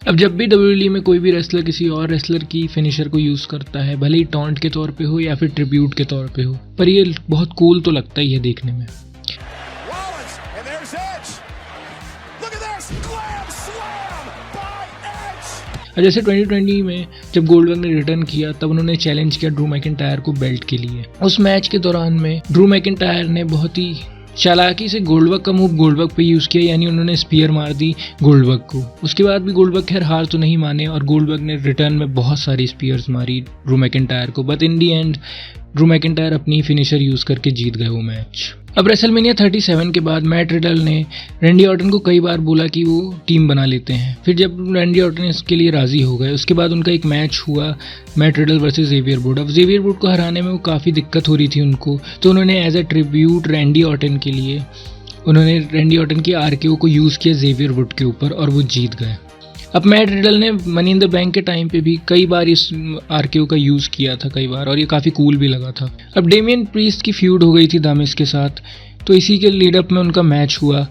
अब जब भी डब्ल्यूडब्ल्यूई में कोई भी रेसलर किसी और रेसलर की फिनिशर को यूज़ करता है, भले ही टॉन्ट के तौर पे हो या फिर ट्रिब्यूट के तौर पे हो, पर ये बहुत कूल तो लगता ही है देखने में। और जैसे 2020 में जब गोल्डबर्ग ने रिटर्न किया तब उन्होंने चैलेंज किया ड्रू मैकिंटायर को बेल्ट के लिए। उस मैच के दौरान में ड्रू मैकिंटायर ने बहुत ही चालाकी से गोल्डबर्ग का मूव गोल्डबर्ग पे यूज़ किया, यानी उन्होंने स्पीयर मार दी गोल्डबर्ग को। उसके बाद भी गोल्डबर्ग खैर हार तो नहीं माने और गोल्डबर्ग ने रिटर्न में बहुत सारी स्पीयर्स मारी ड्रू मैकिंटायर को, but in the and Drew McIntyre अपनी फिनिशर यूज़ करके जीत गए वो मैच। अब रेसलमेनिया 37 के बाद मैट रिडल ने रैंडी ऑर्टन को कई बार बोला कि वो टीम बना लेते हैं। फिर जब रैंडी ऑर्टन इसके लिए राज़ी हो गए, उसके बाद उनका एक मैच हुआ Matt Riddle versus Xavier would. अब ज़ेवियर वुड को हराने में वो काफ़ी दिक्कत हो रही थी उनको, तो उन्होंने as a tribute Randy Orton के लिए उन्होंने रैंडी ऑर्टन की आरकेओ को यूज़ किया ज़ेवियर वुड के ऊपर और वो जीत गए। अब मैट रिडल ने मनी इन द बैंक के टाइम पे भी कई बार इस आरकेओ का यूज़ किया था कई बार, और ये काफ़ी कूल भी लगा था। अब डेमियन प्रीस्ट की फ्यूड हो गई थी द मिज़ के साथ, तो इसी के लीडअप में उनका मैच हुआ।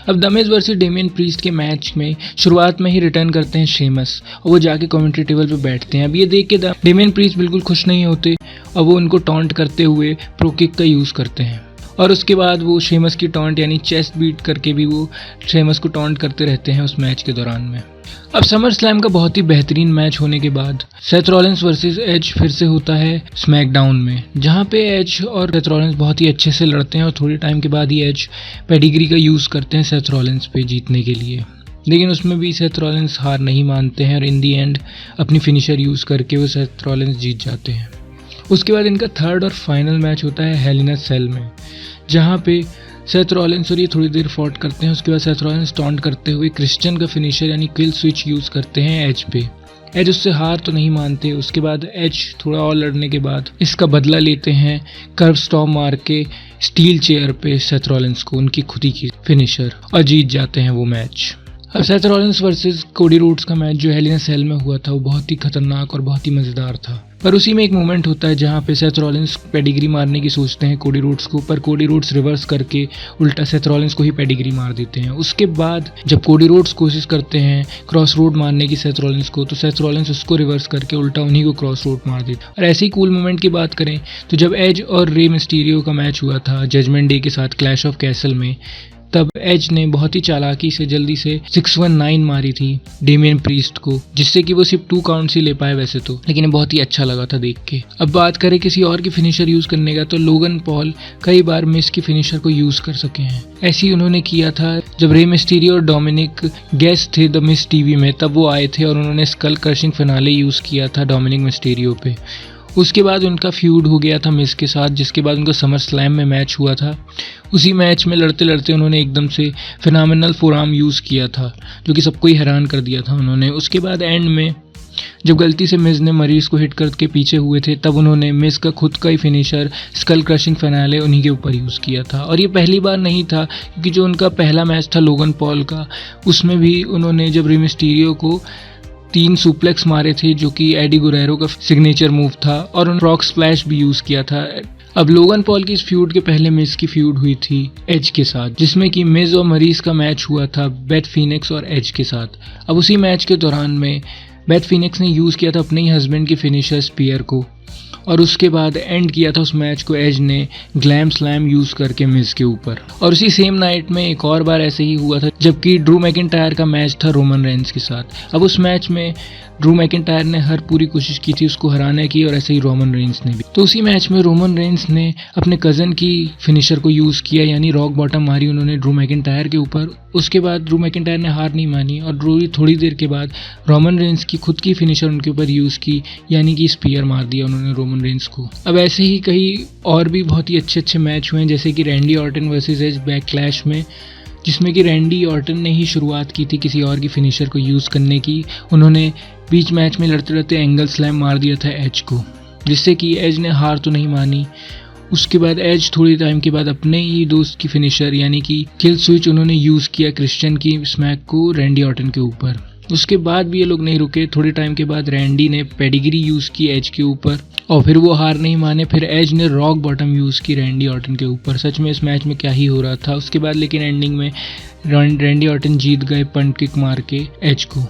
अब the Miz versus Damien priest के मैच में शुरुआत में ही रिटर्न करते हैं शेमस और वो जाके कमेंट्री टेबल पे बैठते हैं। अब ये देख के डेमियन प्रीस्ट बिल्कुल खुश नहीं होते और वो उनको टॉन्ट करते हुए प्रो किक का यूज़ करते हैं, और उसके बाद वो शेमस की टॉन्ट यानी चेस्ट बीट करके भी वो शेमस को टॉन्ट करते रहते हैं उस मैच के दौरान में। अब समर स्लैम का बहुत ही बेहतरीन मैच होने के बाद सेथ रॉलिंस वर्सेस एज फिर से होता है स्मैकडाउन में, जहां पे एज और सेथ रॉलिंस बहुत ही अच्छे से लड़ते हैं और थोड़े टाइम के बाद ही एज पेडिग्री का यूज़ करते हैं सेथ रॉलिंस पे जीतने के लिए, लेकिन उसमें भी सेथ रॉलिंस हार नहीं मानते हैं और इन दी एंड अपनी फिनिशर यूज़ करके वो सेथ रॉलिंस जीत जाते हैं। उसके बाद इनका थर्ड और फाइनल मैच होता है हेल इन अ सेल में, जहाँ पे सेथ रॉलिंस और ये थोड़ी देर फॉट करते हैं। उसके बाद सेथ रॉलिंस टॉन्ट करते हुए क्रिश्चियन का फिनिशर यानी किल स्विच यूज़ करते हैं एज पे। एज उससे हार तो नहीं मानते। उसके बाद एज थोड़ा और लड़ने के बाद इसका बदला लेते हैं कर्व स्टॉर्म मार के स्टील चेयर पे सेथ रॉलिंस को, उनकी खुद ही की फिनिशर, और जीत जाते हैं वो मैच। अब Seth Rollins versus Cody Rhodes का मैच जो हेल इन अ सेल में हुआ था वो बहुत ही खतरनाक और बहुत ही मज़ेदार था, पर उसी में एक मोमेंट होता है जहाँ पे सेथ रॉलिंस पेडिग्री मारने की सोचते हैं कोडी रोड्स को, पर कोडी रोड्स रिवर्स करके उल्टा सेथ रॉलिंस को ही पेडिग्री मार देते हैं। उसके बाद जब कोडी रोड्स कोशिश करते हैं क्रॉस रोड मारने की सेथ रॉलिंस को, तो सेथ रॉलिंस उसको रिवर्स करके उल्टा उन्हीं को क्रॉस रोड मार देते हैं। और ऐसे ही कूल मोमेंट की बात करें तो जब एज और रे मिस्टीरियो का मैच हुआ था जजमेंट डे के साथ क्लैश ऑफ कैसल में, तब एज ने बहुत ही चालाकी से जल्दी से 619 मारी थी डेमियन प्रीस्ट को, जिससे कि वो सिर्फ 2 काउंट्स ही ले पाए वैसे तो, लेकिन ये बहुत ही अच्छा लगा था देख के। अब बात करें किसी और की फिनिशर यूज़ करने का, तो लोगन पॉल कई बार मिस की फिनिशर को यूज़ कर सके हैं। ऐसे ही उन्होंने किया था जब रे मिस्टीरियो और डोमिनिक गेस्ट थे द मिस टीवी में, तब वो आए थे और उन्होंने स्कल क्रशिंग फिनाले यूज़ किया था डोमिनिक मिस्टीरियो पे। उसके बाद उनका फ्यूड हो गया था मिस के साथ, जिसके बाद उनका समर स्लैम में मैच हुआ था। उसी मैच में लड़ते लड़ते उन्होंने एकदम से फिनोमिनल फोरआर्म यूज़ किया था, जो कि सबको ही हैरान कर दिया था उन्होंने। उसके बाद एंड में जब गलती से मिस ने मरीज को हिट करके पीछे हुए थे, तब उन्होंने मिस का खुद का ही फिनिशर स्कल क्रशिंग फिनाले उन्हीं के ऊपर यूज़ किया था। और ये पहली बार नहीं था, क्योंकि जो उनका पहला मैच था लोगन पॉल का, उसमें भी उन्होंने जब रे मिस्टीरियो को 3 सुप्लेक्स मारे थे, जो कि एडी गुरेरो का सिग्नेचर मूव था, और उन रॉक स्प्लैश भी यूज़ किया था। अब लोगन पॉल की इस फ्यूड के पहले मिस की फ्यूड हुई थी एज के साथ, जिसमें कि मिज और मरीज का मैच हुआ था बेथ फीनिक्स और एज के साथ। अब उसी मैच के दौरान में बेथ फीनिक्स ने यूज़ किया था अपने ही हस्बैंड की फिनिशर स्पीयर को, और उसके बाद एंड किया था उस मैच को एज ने ग्लैम स्लैम यूज़ करके मिज के ऊपर। और उसी सेम नाइट में एक और बार ऐसे ही हुआ था, जबकि ड्रू मैकिंटायर का मैच था रोमन रेंस के साथ। अब उस मैच में ड्रू मैकिंटायर ने हर पूरी कोशिश की थी उसको हराने की, और ऐसे ही रोमन रेंस ने भी। तो उसी मैच में रोमन रेंस ने अपने कज़न की फिनिशर को यूज़ किया, यानी रॉक बॉटम मारी उन्होंने ड्रू मैकिंटायर के ऊपर। उसके बाद ड्रू मैकिंटायर ने हार नहीं मानी और थोड़ी देर के बाद रोमन रेंस की खुद की फिनिशर उनके ऊपर यूज़ की, यानी कि स्पीयर मार दिया उन्होंने रोमन रेंस को। अब ऐसे ही कई और भी बहुत ही अच्छे अच्छे मैच हुए हैं, जैसे कि रैंडी ऑर्टन वर्सेस एज बैकक्लैश में, जिसमें कि रैंडी ऑर्टन ने ही शुरुआत की थी किसी और की फिनिशर को यूज़ करने की। उन्होंने बीच मैच में लड़ते लड़ते एंगल स्लैम मार दिया था एज को, जिससे कि एज ने हार तो नहीं मानी। उसके बाद एज थोड़ी टाइम के बाद अपने ही दोस्त की फिनिशर यानी कि किल स्विच उन्होंने यूज़ किया क्रिश्चियन की स्मैक को रैंडी ऑर्टन के ऊपर। उसके बाद भी ये लोग नहीं रुके, थोड़े टाइम के बाद रैंडी ने पेडिग्री यूज़ की एज के ऊपर, और फिर वो हार नहीं माने। फिर एज ने रॉक बॉटम यूज़ की रैंडी ऑर्टन के ऊपर। सच में इस मैच में क्या ही हो रहा था। उसके बाद लेकिन एंडिंग में रैंडी ऑर्टन जीत गए पंट किक मार के एज को।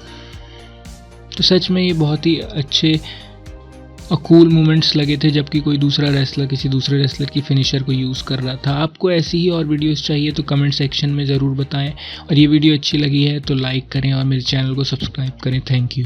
तो सच में ये बहुत ही अच्छे कूल मोमेंट्स लगे थे जबकि कोई दूसरा रेसलर किसी दूसरे रेसलर की फिनिशर को यूज़ कर रहा था। आपको ऐसी ही और वीडियोस चाहिए तो कमेंट सेक्शन में ज़रूर बताएं, और ये वीडियो अच्छी लगी है तो लाइक करें और मेरे चैनल को सब्सक्राइब करें। Thank you.